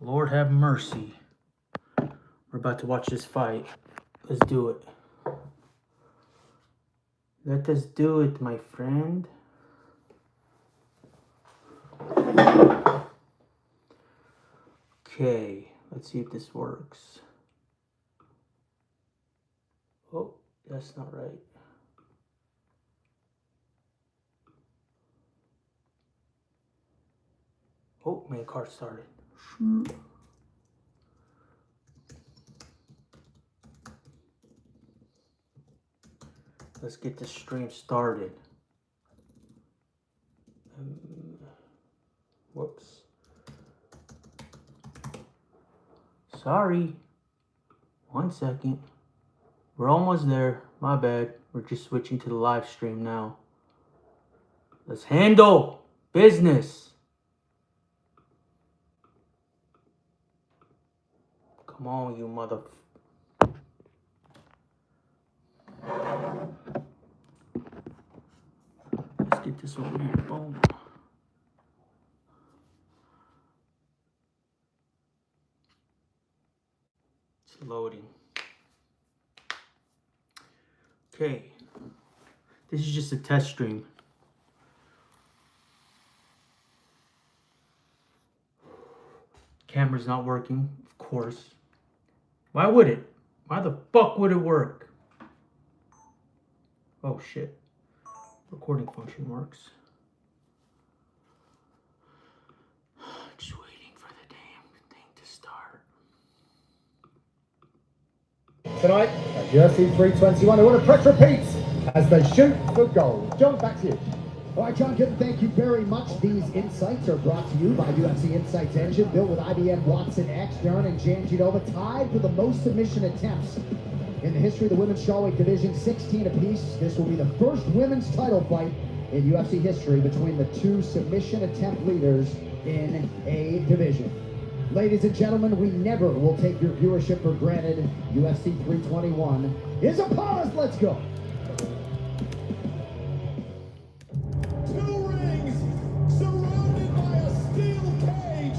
Lord have mercy. We're about to watch this fight. Let's do it. Let us do it, my friend. Okay, let's see if this works. Oh, that's not right. Oh, main card started. Let's get the stream started. Whoops. Sorry. 1 second. We're almost there. My bad. We're just switching to the live stream now. Let's handle business. Come on, you mother... Let's get this over here. Boom. It's loading. Okay. This is just a test stream. Camera's not working, of course. Why would it? Why the fuck would it work? Oh shit. Recording function works. Just waiting for the damn thing to start. Tonight, at UFC 321, who want to press repeats as they shoot for gold. John, back to you. All right, John, good. Thank you very much. These insights are brought to you by UFC Insights Engine, built with IBM Watson X, Dern, and Janjidova, tied for the most submission attempts in the history of the women's strawweight division, 16 apiece. This will be the first women's title fight in UFC history between the two submission attempt leaders in a division. Ladies and gentlemen, we never will take your viewership for granted. UFC 321 is upon us. Let's go. Two rings surrounded by a steel cage.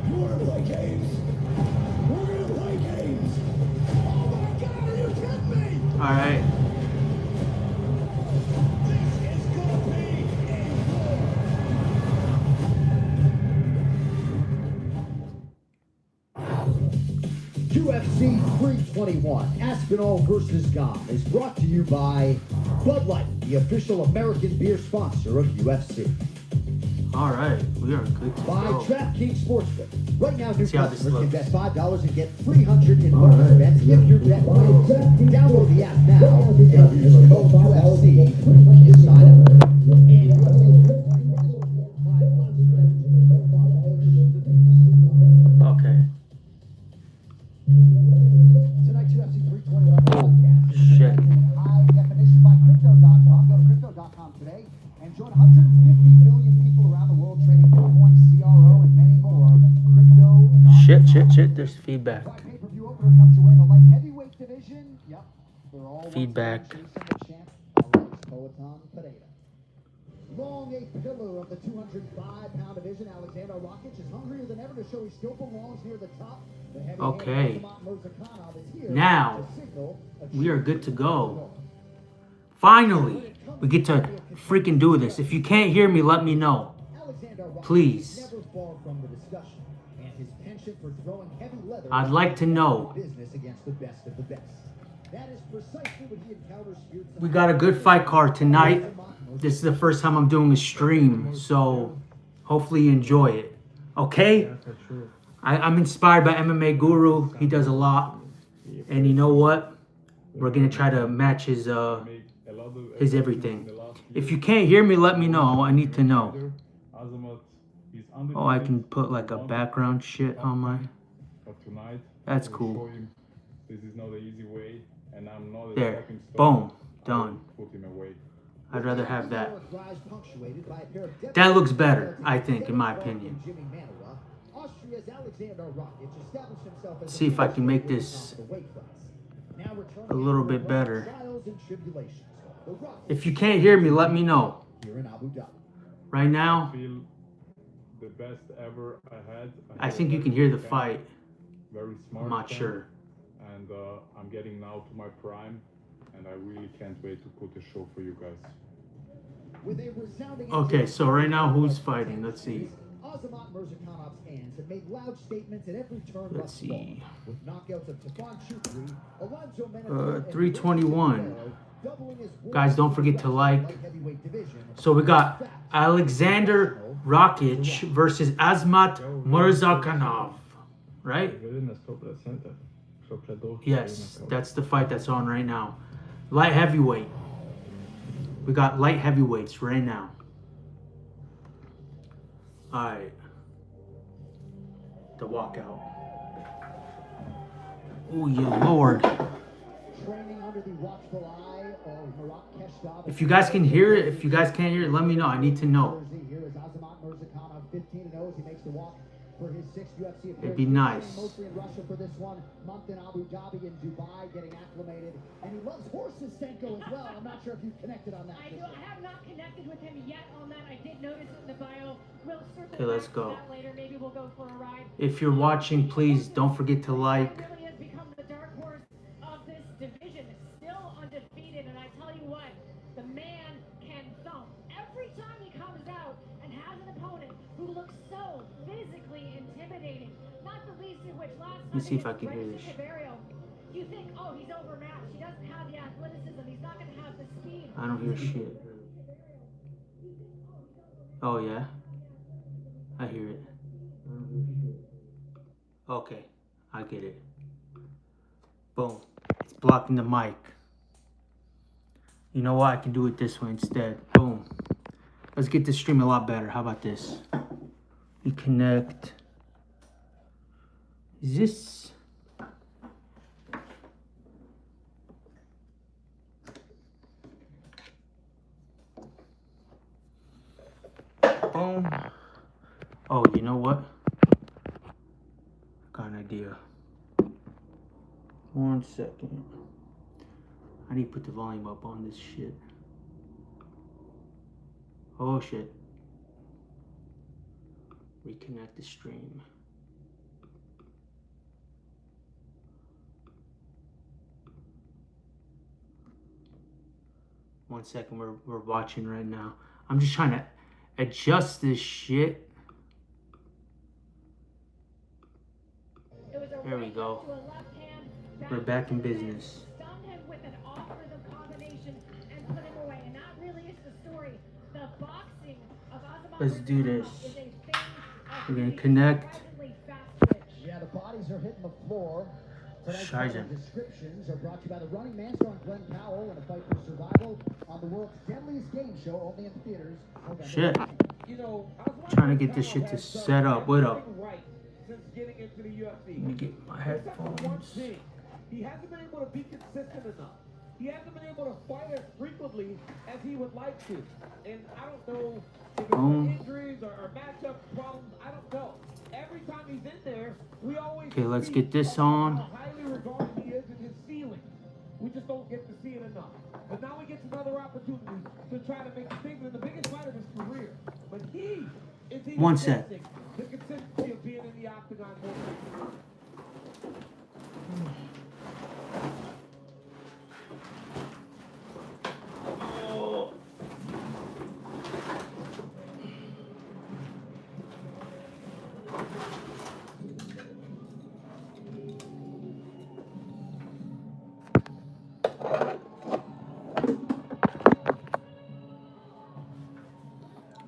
You want to play games? We're going to play games. Oh my God, are you kidding me? All right. This is going to be UFC 321, Aspinall versus Gane, is brought to you by Bud Light, the official American beer sponsor of UFC. All right. We are good to By go. DraftKings Sportsbook. Right now, new See how this customers can bet looks. $5 and get 300 in bonus bets if your bet wins. Download the app now and use code UFC when you sign up. Okay. Tonight's UFC 321 podcast is Shit. high definition by Crypto.com. Go to Crypto.com today and join 150 million people around the world trading Bitcoin, CRO, and many more. Crypto.com. Shit. There's feedback. By pay-per-view opener comes your way in the light heavyweight division. Yep. They're all once Feedback. again chasing the champ, Alex Poatan Pereira. Long a pillar of the 205-pound division, Alexander Rakic is hungrier than ever to show he still belongs near the top. The heavy Okay. hand Khamzat Murzakanov is here Now, to signal a we are change good to in go. the Finally, we get to freaking do this. If you can't hear me, let me know. Alexander Rakic Please. is never far from the discussion, and his penchant for throwing heavy leather I'd like to know. business against the best of the best. That is precisely what he encounters here tonight. We got a good fight card tonight. This is the first time I'm doing a stream, so hopefully you enjoy it. Okay? I'm inspired by MMA Guru. He does a lot. And you know what? We're going to try to match his everything. If you can't hear me, let me know. I need to know. Oh, I can put like a background shit on my... That's cool. This is not the easy way, and I'm not There. a stepping stone. Boom. Done. Put him away. I'd rather have that. That looks better, I think, in my opinion. See if I can make this a little bit better. trials and tribulations. The Rock If you can't hear me, let me know. here in Abu Dhabi. Right now, I feel the best ever I had. I had think a you can very hear the camp, fight. Very smart. I'm not camp, sure. And I'm getting now to my prime, and I really can't wait to put a show for you guys. With a resounding Okay, so right now, who's of fighting? Let's see. Azamat Mirzakhanov's hands have made loud statements at every turn Let's thus far. see. With knockouts of Tafan Chukri, Alonzo Menefee, and 321. doubling his Guys, don't forget to like. light heavyweight division. So we got Alexander Rakic versus Azmat Mirzakhanov, right? Yes, that's the fight that's on right now. Light heavyweight. We got light heavyweights right now. Alright. The walkout. Oh, you lord. Training under the watchful eye of Murat Keshdab. If you guys can hear it, if you guys can't hear it, let me know. I need to know. Here is Azamat Mirzakhanov, 15-0 as he makes the walk for his 6th UFC appearance. It'd be nice. Mostly in Russia for this one, month in Abu Dhabi and Dubai, getting acclimated. And he loves horses, Senko, as well. I'm not sure if you've connected on that. I have not connected with him yet on that. I did notice it in the bio. We'll circle Okay, let's back to go. that later. Maybe we'll go for a ride. If you're watching, please don't forget to like. He really has become the dark horse of this division. Still undefeated, and I tell you what, the man can thump. Every time he comes out and has an opponent who looks so physically intimidating, not the least of which last Let me time see if I against can hear this. Brandon Tavares, you think, oh, he's overmatched. He doesn't have the athleticism. He's not going to have the speed. I don't hear shit. Oh, yeah? I hear it. Okay, I get it. Boom. It's blocking the mic. You know what? I can do it this way instead. Boom. Let's get this stream a lot better. How about this? We connect. Is this... Boom. Oh, you know what? Got an idea. 1 second. I need to put the volume up on this shit. Oh shit. Reconnect the stream. One second, we're watching right now. I'm just trying to adjust this shit. There we go. We're back in business. Stunned him with an off-rhythm combination and put him away. And that really is the story. The boxing of Azamat Let's do this. Mirzakhanov is a thing of We're gonna beauty. connect. Surprisingly fast twitch. Yeah, the bodies are hitting the floor. Tonight's Scheiße. descriptions are brought to you by the running man strong Glenn Powell in a fight for survival on the world's deadliest game show, only in theaters. November Shit. 19th. You know, Trying to get this shit to set up. What up? Right since getting into the UFC. Let me get my Except for one headphones. thing, he hasn't been able to be consistent enough. He hasn't been able to fight as frequently as he would like to. And I don't know if it's injuries or matchup problems. I don't know. Every time he's in there, we always Okay, let's see get this how on. highly regarded he is in his ceiling. We just don't get to see it enough. But now he gets another opportunity to try to make a statement in the biggest fight of his career. But he is even 1 sec. testing the consistency of being in the octagon more frequently.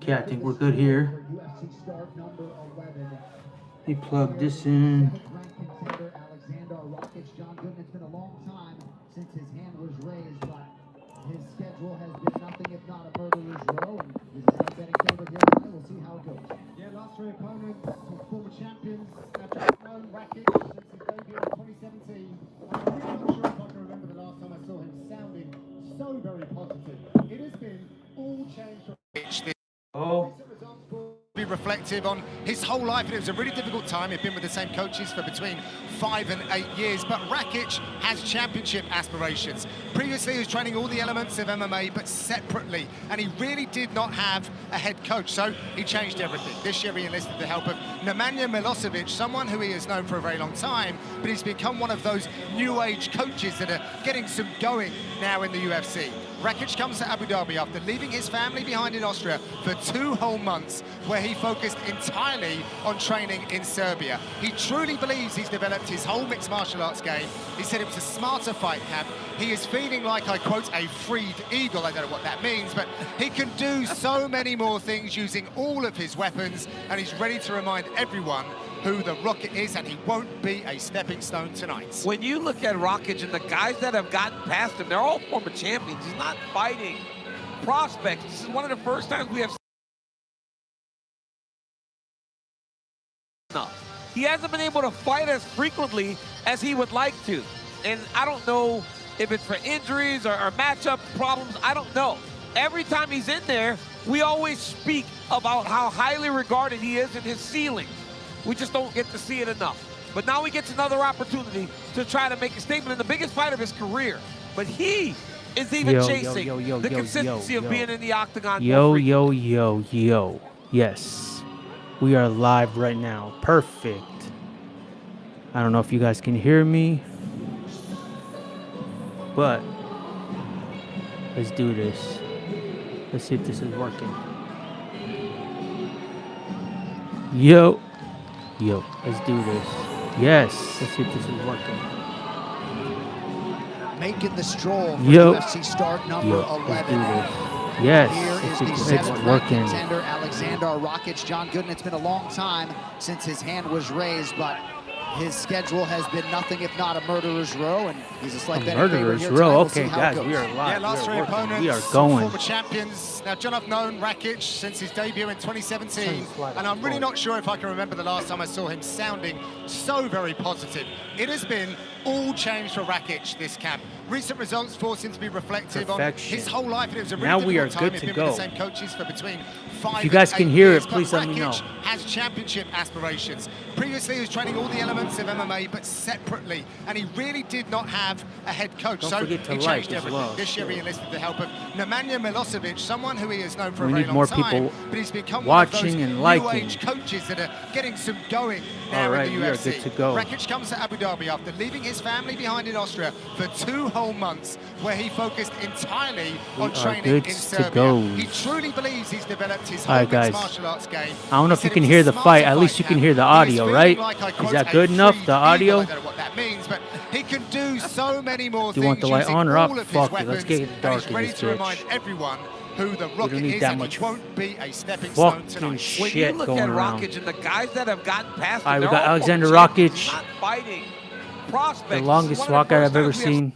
Okay, I think we're good here. UFC start number 11. Let me plug this in. Seventh-ranked contender Alexander Rakic. John Gooden, it's been a long time since his hand was raised, but his schedule has been nothing if not a murderer's row. And this is our betting favorite here tonight. We'll see how it goes. Yeah, last three opponents, former champions, have known Rakic since his debut in 2017. And I'm really not sure if I can remember the last time I saw him sounding so very positive. It has been all change from Oh, be reflective on his whole life, and it was a really difficult time. He'd been with the same coaches for between 5 and 8 years, but Rakic has championship aspirations. Previously, he was training all the elements of MMA, but separately, and he really did not have a head coach, so he changed everything. This year, he enlisted the help of Nemanja Milosevic, someone who he has known for a very long time, but he's become one of those new age coaches that are getting some going now in the UFC. Rakic comes to Abu Dhabi after leaving his family behind in Austria for 2 whole months, where he focused entirely on training in Serbia. He truly believes he's developed his whole mixed martial arts game. He said it was a smarter fight camp. He is feeling like, I quote, a freed eagle. I don't know what that means, but he can do so many more things using all of his weapons, and he's ready to remind everyone who the Rocket is, and he won't be a stepping stone tonight. When you look at Rakic and the guys that have gotten past him, they're all former champions. He's not fighting prospects. This is one of the first times we have enough. He hasn't been able to fight as frequently as he would like to. And I don't know if it's for injuries or matchup problems. I don't know. Every time he's in there, we always speak about how highly regarded he is and his ceiling. We just don't get to see it enough. But now he gets another opportunity to try to make a statement in the biggest fight of his career. But he is even chasing the consistency of being in the octagon. Yo. Yes. We are live right now. Perfect. I don't know if you guys can hear me, but let's do this. Let's see if this is working. Yo, let's do this. Yes, let's see if this is working. Making the stroll for Yo. UFC start number Let's 11. do this. Yes, Here is the it's 7th ranked working. contender, Alexander Rakic. John Gooden, it's been a long time since his hand was raised, but his schedule has been nothing if not a murderer's row, and he's a slight betting favorite Murderer's here row. tonight. We'll Okay, see how guys, it goes. we are live. Yeah, last 3 opponents, We are some going. former champions. Now, John, I've known Rakic since his debut in 2017, and I'm really not sure if I can remember the last time I saw him sounding so very positive. It has been all change for Rakic this camp. Recent results force him to be reflective Perfection. on his whole life, and it was a really Now we difficult are time. good He'd to been with go. the same coaches for between 5 If you guys and can 8 hear years, it, please but let me know. Rakic has championship aspirations. Previously, he was training all the elements of MMA, but separately, and he really did not have a head coach. Don't so forget to he like changed as everything. well. This year, he enlisted the help of Nemanja Milosevic, someone who he has known for We a very need long more time, people but he's become watching one of those and new liking. age coaches that are getting some going now All right, in the we are UFC. good to go. Rakic comes to Abu Dhabi after leaving his family behind in Austria for 2 whole months, where he focused entirely We on are training good in to Serbia. go. He truly believes he's developed his All whole right, mixed guys. martial arts game. I don't know He if you said can it hear was the a fight. smarter At least you fight can camp. hear the He is audio, feeling right? like, I Is quote, that a good enough, freed the audio? eagle. I don't know what that means, but he can do so many more Do things you want the light using on or all off? of his Fuck it, weapons, let's get it and dark he's in ready this to remind bitch. everyone who the Rocket need is, that and much he won't be a stepping stone fucking tonight. When shit you look going at around. Rakic and the guys that have gotten past him, All right, we they're got all Alexander former champions. Rakic. He's not fighting prospects. The This is longest one of the walkout first I've ever times we have seen.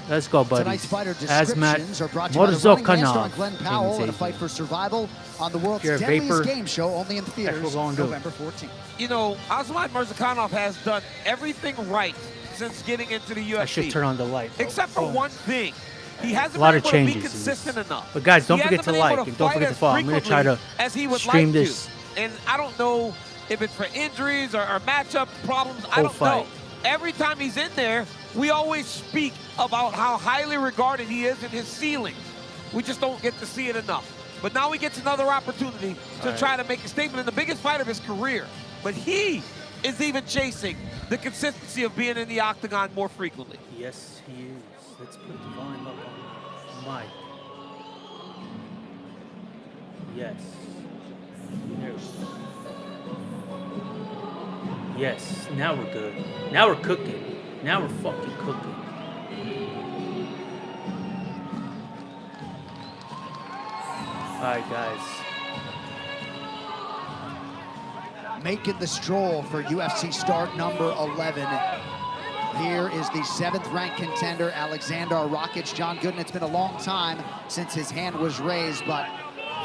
Let's go, buddies. Tonight's fighter Azmat descriptions are brought to you by the Running Man, starring Morzokhanov. Glenn Powell in a fight for survival on the world's If you're a deadliest vapor, game show, only in that's theaters what we're gonna do. November 14th. You know, Azamat Murzakanov has done everything right since getting into the UFC. I should turn on the light. Except for one thing. He hasn't A lot been of able to be changes. consistent enough. But guys, don't He forget hasn't to been able like and don't fight forget to as follow. I'm gonna try to frequently as he would stream like this to. And I don't know if it's for injuries or matchup problems. I whole don't fight. know. Every time he's in there, we always speak about how highly regarded he is and his ceiling. We just don't get to see it enough. But now he gets another opportunity to try to make a statement in the biggest fight of his career. But he is even chasing the consistency of being in the octagon more frequently. Yes, he is. Let's put the volume up on mic. Yes. There we go. Yes, now we're good. Now we're cooking. Now we're fucking cooking. Alright, guys. Making the stroll for UFC start number 11. Here is the 7th ranked contender, Alexander Rakic. John Gooden, it's been a long time since his hand was raised, but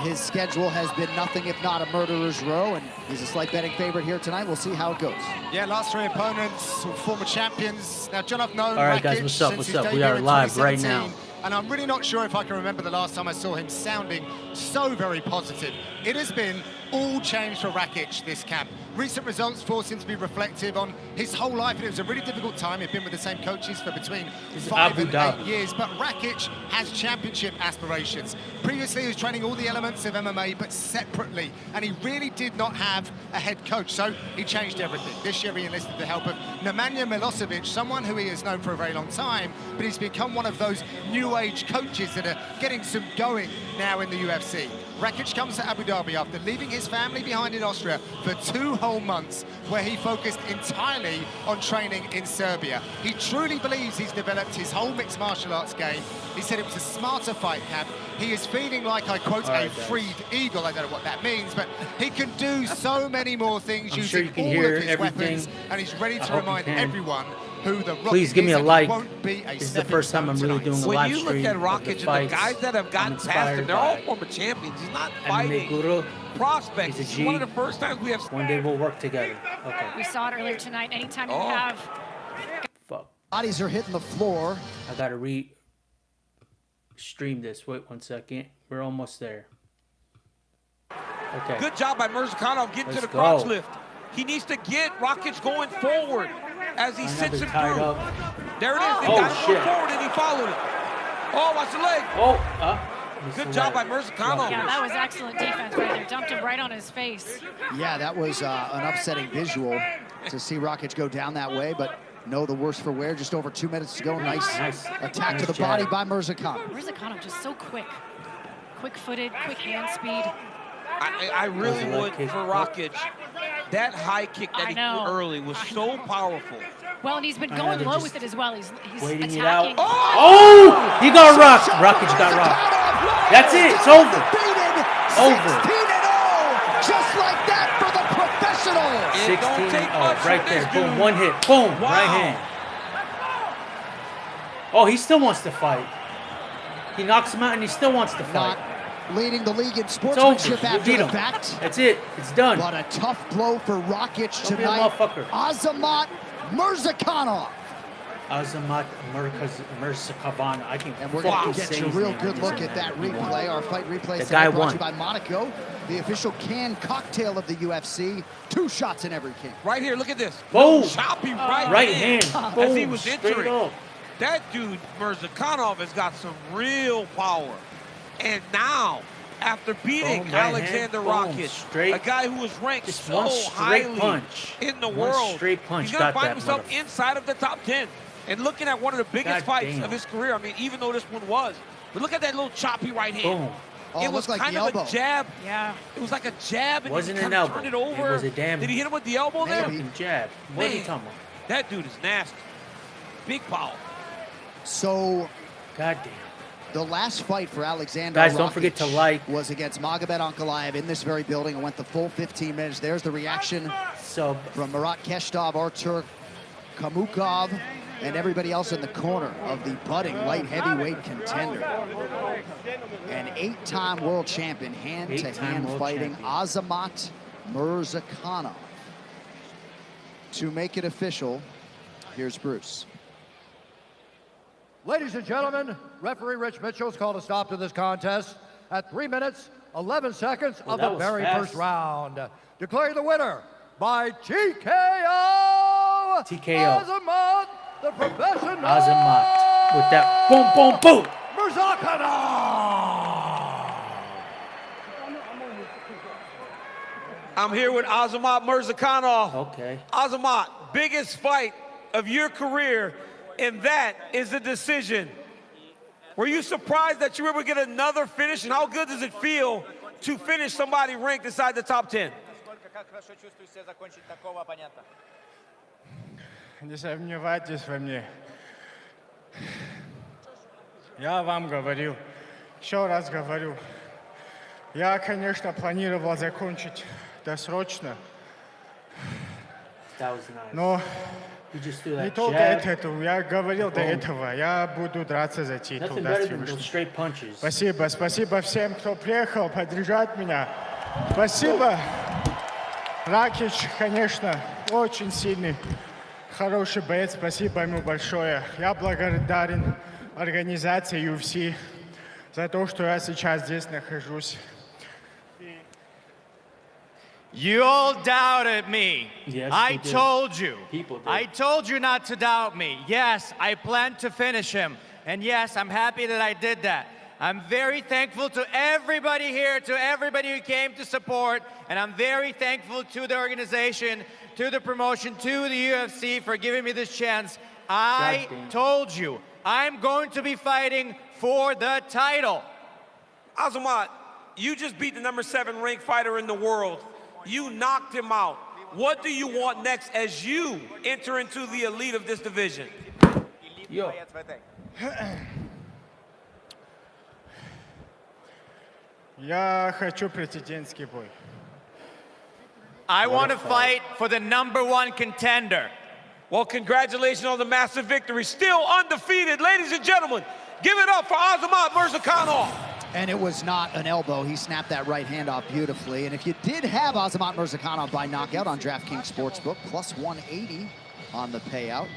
his schedule has been nothing if not a murderer's row, and he's a slight betting favorite here tonight. We'll see how it goes. Yeah, last 3 opponents, former champions. Now, John, I've known All right, Rakic guys, what's up, since what's his up? We debut are in live right 2017, now. and I'm really not sure if I can remember the last time I saw him sounding so very positive. It has been all changed for Rakic this camp. Recent results forced him to be reflective on his whole life, and it was a really difficult time. He'd been with the same coaches for between 5 and 8 years, but Rakic has championship aspirations. Previously, he was training all the elements of MMA, but separately, and he really did not have a head coach, so he changed everything. This year, he enlisted the help of Nemanja Milosevic, someone who he has known for a very long time, but he's become one of those new age coaches that are getting some going now in the UFC. Rakic comes to Abu Dhabi after leaving his family behind in Austria for 2 whole months, where he focused entirely on training in Serbia. He truly believes he's developed his whole mixed martial arts game. He said it was a smarter fight camp. He is feeling like, I quote, a freed eagle. I don't know what that means, but he can do so many more things using all of his weapons, and he's ready to remind everyone who the Rock Please give me a is, like. won't be a This is the first time I'm really doing a When live you stream. look at Rakic and the guys that have gotten past him, they're all former champions. He's not fighting Guru. prospects. He's a It's G. one of the first times we have. One day we'll work together. Okay. We saw it earlier tonight. Anytime you Oh. have Fuck. Bodies are hitting the floor. I gotta stream this. Wait 1 second. We're almost there. Okay. Good job by Mirzakhanov getting to Let's the crotch go. lift. He needs to get Rakic going forward as he sits him tied through. up. There it is. They Oh, got him shit. going forward and he followed it. Oh, watch the leg. Oh, Good job by Mirzakhanov. yeah, that was excellent defense right there. Dumped him right on his face. Yeah, that was an upsetting visual to see Rakic go down that way, but no, the worse for wear. Just over 2 minutes to go. Nice attack to the body by Mirzakhanov. Mirzakhanov just so quick. Quick-footed, quick hand speed. I really Leg would kick. for Rakic. That high kick that he know. threw early was so powerful. Well, and he's been I know, going they're low just with it as well. He's waiting it attacking. out. Oh! He got rocked. Rakic got rocked. That's it. It's over. Over. 16-0, just like that for the professionals. It don't 16. take Oh, much from right this there. Boom. dude. One hit. Boom. Wow. Right hand. Oh, he still wants to fight. He knocks him out and he still wants to fight. Not leading the league in It's sportsmanship over. You after beat the him. fact. That's it. It's done. But a tough blow for Rakic Don't be a tonight. motherfucker. Azamat Mirzakhanov. Azamat Murzakanov. I can And we're going to fucking get say you a his real name. good look at that replay. Our fight replay The tonight guy brought won. to you by Monaco, the official canned cocktail of the UFC. 2 shots in every king. Right here, look at this. Boom. Choppy Right hand. as Boom. he was Straight entering. up. That dude, Mirzakhanov, has got some real power. And now, after beating Boom, right Alexander hand, boom, Rakic, straight- a guy who was ranked Just so one straight highly punch. in the One world, straight punch he's going to got find that himself motherfucker. inside of the top 10. And looking at one of the biggest God fights damn. of his career, I mean, even though this one was, but look at that little choppy right hand. Boom. Oh, It it was looked like kind the of elbow. a jab. Yeah. It was like a jab, and Wasn't he an kind of elbow. turned it over. It was a damn- Did he hit him with the elbow there? Maybe. Fucking jab. What are you Man. talking about? That dude is nasty. Big power. So God damn. the last fight for Alexander Guys, don't Rakic forget to like. was against Magomed Ankalaev in this very building and went the full 15 minutes. There's the reaction Sub. from Murat Keshtov, Artur Kamukov, and everybody else in the corner of the budding light heavyweight contender. An 8-time world champion, hand-to-hand Eight-time world fighting champion. Azamat Mirzakhanov. To make it official, here's Bruce. Ladies and gentlemen, referee Rich Mitchell's called a stop to this contest at 3 minutes, 11 seconds Well, of that the was very fast. first round. Declaring the winner by TKO. TKO. Azamat, the professional. Azamat. With that boom, boom, boom. Mirzakhanov. I'm here with Azamat Mirzakhanov. Okay. Azamat, biggest fight of your career, and that is the decision. Were you surprised that you were able to get another finish, and how good does it feel to finish somebody ranked inside the top 10? Не сомневайтесь во мне. Я вам говорил, еще раз говорю, я, конечно, планировал закончить досрочно, That was nice. но You just do не that только jab. это, я говорил до Boom. этого, я буду драться за титул. Nothing даст better than Всевышний. those straight punches. Спасибо, спасибо всем, кто приехал поддержать меня. Спасибо. Ракич, конечно, очень сильный, хороший боец. Спасибо ему большое. Я благодарен организации UFC за то, что я сейчас здесь нахожусь. You all doubted me. Yes, I we did. told you. People did. I told you not to doubt me. Yes, I planned to finish him. And yes, I'm happy that I did that. I'm very thankful to everybody here, to everybody who came to support, and I'm very thankful to the organization, to the promotion, to the UFC for giving me this chance. I Goddamn. told you, I'm going to be fighting for the title. Azamat, you just beat the #7 ranked fighter in the world. You knocked him out. What do you want next as you enter into the elite of this division? Yo. Я хочу претендентский бой. I want to fight for the #1 contender. Well, congratulations on the massive victory. Still undefeated. Ladies and gentlemen, give it up for Azamat Murzakanov. And it was not an elbow. He snapped that right hand off beautifully. And if you did have Azamat Murzakanov by knockout on DraftKings Sportsbook, plus 180 on the payout,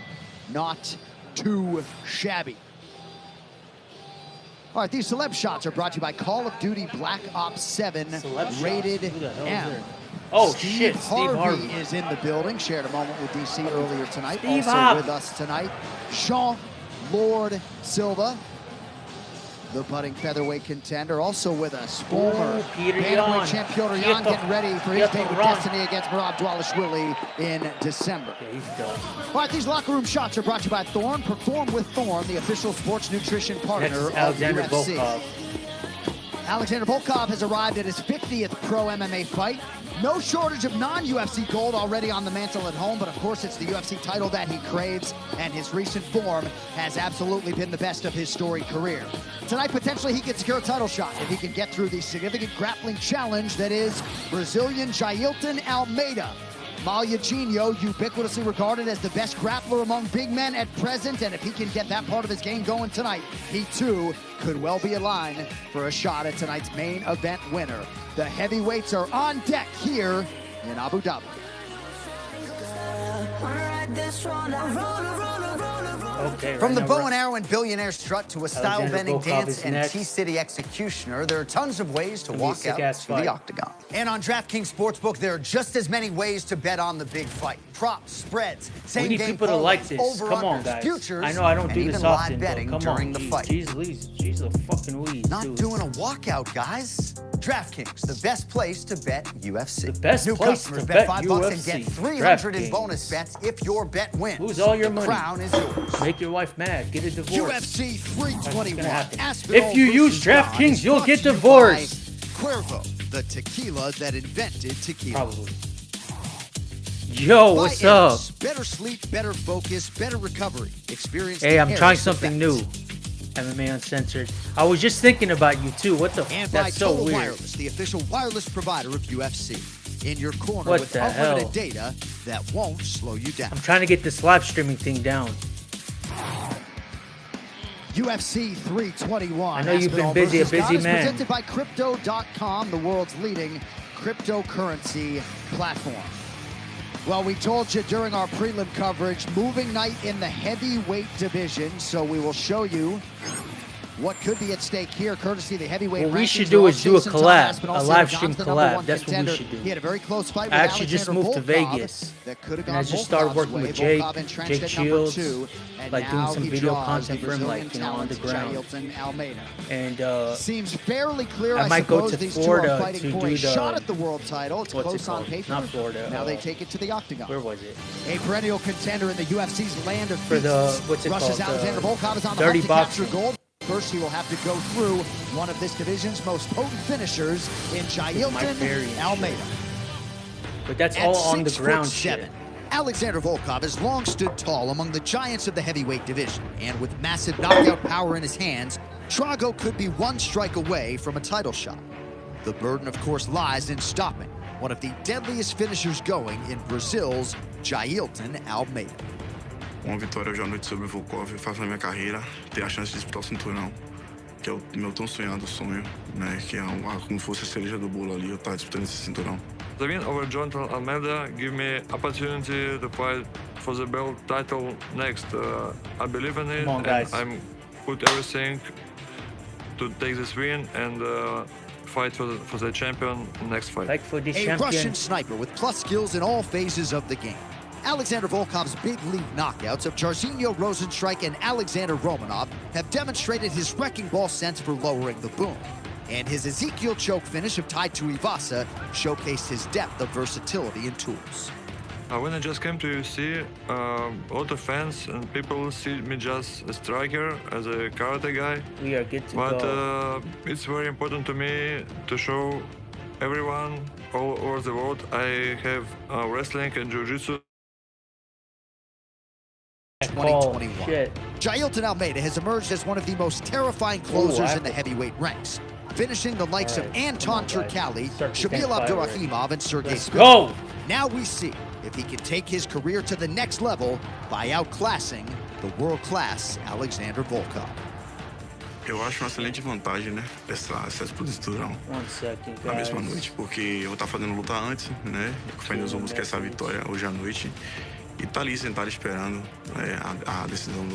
not too shabby. All right, these celeb shots are brought to you by Call of Duty Black Ops 7, Celeb rated shots? Who the hell is M. there? Oh, Steve shit, Steve Harvey. is in the building. Shared a moment with DC earlier tonight. Steve also Harvey. with us tonight, Sean Lord Silva, the budding featherweight contender. Also with us, former Peter bantamweight Yan. champ Piotr Piotr- Yan, getting ready for his Piotr date with Yan. Destiny against Murad Dvalishvili in December. Yeah, he's done. All right, these locker room shots are brought to you by Thorne. Perform with Thorne, the official sports nutrition partner Next is of Alexander UFC. Volkov. Alexander Volkov has arrived at his 50th pro MMA fight. No shortage of non-UFC gold already on the mantle at home, but of course it's the UFC title that he craves, and his recent form has absolutely been the best of his storied career. Tonight, potentially he could secure a title shot if he can get through the significant grappling challenge that is Brazilian Jailton Almeida. Malhadinho, ubiquitously regarded as the best grappler among big men at present, and if he can get that part of his game going tonight, he too could well be in line for a shot at tonight's main event winner. The heavyweights are on deck here in Abu Dhabi. Okay, From right the now bow we're- and arrow and billionaire strut to a style-bending Volkov dance is and next. T-City executioner, there are tons of ways to Gonna be a walk out sick-ass to the fight. octagon. And on DraftKings Sportsbook, there are just as many ways to bet on the big fight. Props, spreads, We same need game people to parlays, like this. over-unders, Come on, guys. futures, I know I don't and do even this live often, but betting come during on. the fight. She's a fucking weed, Not dude. doing a walkout, guys. DraftKings, the best place to bet UFC. The best New place customers to bet bet $5 and UFC. get 300 in DraftKings. bonus bets if your bet wins. Lose all your The money. crown is yours. Make your wife mad. Get a divorce. UFC 321. If you use DraftKings, you'll get divorced. Cuervo, the tequila that invented tequila. Probably. Yo, By what's up? Ace, better sleep, better focus, better recovery. Experience Hey, the I'm Ace trying something effect. new. MMA Uncensored. I was just thinking about you too. What the? And by That's so Total weird. Wireless, the official wireless provider of UFC. In your corner What with the unlimited hell? data that won't slow you down. I'm trying to get this live streaming thing down. UFC 321. I know you've been Aspinall busy, a versus busy God is man. presented by Crypto.com, the world's leading cryptocurrency platform. Well, we told you during our prelim coverage, moving night in the heavyweight division, so we will show you what could be at stake here, courtesy of the heavyweight What we rankings. should do They're is all do a Jason Tom collab, Aspinall, a Cyril live Gahns, stream the number collab. one That's what we contender. should do. He had a very close fight with I actually just Alexander moved to Volkov Vegas. that could have And gone I just started Volkov's working way. with Jake, Volkov entrenched Jake at number Shields, 2, and like doing now some he video draws content the for him, Brazilian like, you know, on the talent, ground. Jailton Almeida. And Seems fairly clear, I I might go suppose, to these two Florida are fighting to for do a the- shot at the world title. It's what's it close on called? paper. Not Florida. Now they take it to the octagon. Where was it? A perennial contender in the UFC's land of For the- feasts. what's it Russia's called? Alexander Volkov is on the Dirty hunt to boxing. capture gold. First, he will have to go through one of this division's most potent finishers in Mike Jailton Perry and Almeida. But that's At all on the 6'7", ground shit. Alexander Volkov has long stood tall among the giants of the heavyweight division, and with massive knockout power in his hands, Drago could be one strike away from a title shot. The burden, of course, lies in stopping one of the deadliest finishers going in Brazil's Jailton Almeida. Uma vitória hoje à noite sobre o Volkov faz na minha carreira ter a chance de disputar o cinturão, que é o meu tão sonhado sonho, né? Que é como fosse a cereja do bolo ali, eu estar disputando esse cinturão. The win over Jonathan Almeida give me opportunity to fight for the belt title next. I believe in it, Come on, guys. and I'm put everything to take this win and fight for the champion next fight. Like for the A champion. Russian sniper with plus skills in all phases of the game. Alexander Volkov's big league knockouts of Jairzinho Rozenstruik and Alexander Romanov have demonstrated his wrecking ball sense for lowering the boom. And his Ezekiel choke finish of Tai Tuivasa showcased his depth of versatility and tools. When I just came to UFC, a lot of fans and people see me just a striker, as a karate guy. We are good to but go. It's very important to me to show everyone all over the world I have wrestling and jiu-jitsu. 2021. Shit. Jailton Almeida has emerged as one of the most terrifying closers in the heavyweight ranks, finishing the likes of Anton Turkalj, Shamil Abdurakhimov, and Sergey Spivak. Now we see if he can take his career to the next level by outclassing the world-class Alexander Volkov. Eu acho uma excelente vantagem, né? Essa exposição na mesma noite, porque eu vou estar fazendo luta antes, né? Com fé em Deus, vou buscar essa vitória hoje à noite. E tá ali sentado esperando a decisão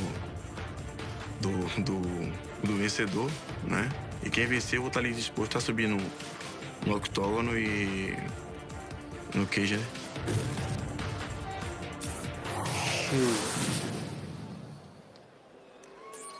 do vencedor, né? E quem vencer, eu vou estar ali disposto a subir no octógono e no cage, né?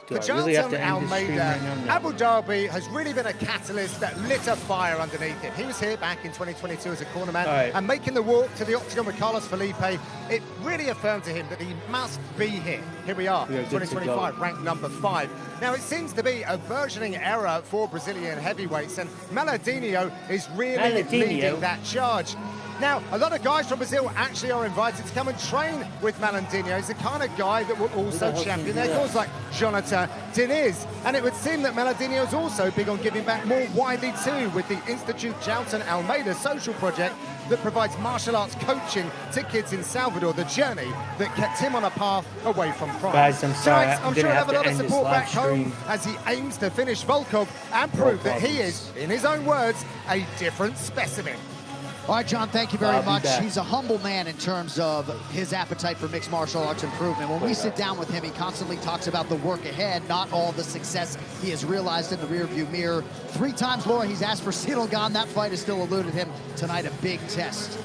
For Jailton Almeida, Abu Dhabi has really been a catalyst that lit a fire underneath him. He was here back in 2022 as a cornerman, and making the walk to the octagon with Carlos Felipe, it really affirmed to him that he must be here. Here we are, 2025, ranked number 5. Now, it seems to be a burgeoning era for Brazilian heavyweights, and Meladinho is really leading that charge. Now, a lot of guys from Brazil actually are invited to come and train with Melandinho. He's the kind of guy that will also champion their cause, like Jonathan Diniz. And it would seem that Melandinho is also big on giving back more widely too, with the Institute Jailton Almeida social project that provides martial arts coaching to kids in Salvador, the journey that kept him on a path away from crime. Guys, I'm sorry, Tonight, I'm sure he'll have a lot of support back home as he aims to finish Volkov and prove that he is, in his own words, a different specimen. All right, John, thank you very much. He's a humble man in terms of his appetite for mixed martial arts improvement. When we sit down with him, he constantly talks about the work ahead, not all the success he has realized in the rearview mirror. 3 times, Laura, he's asked for Silgan. That fight has still eluded him. Tonight, a big test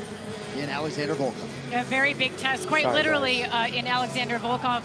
in Alexander Volkov. A very big test, quite literally in Alexander Volkov.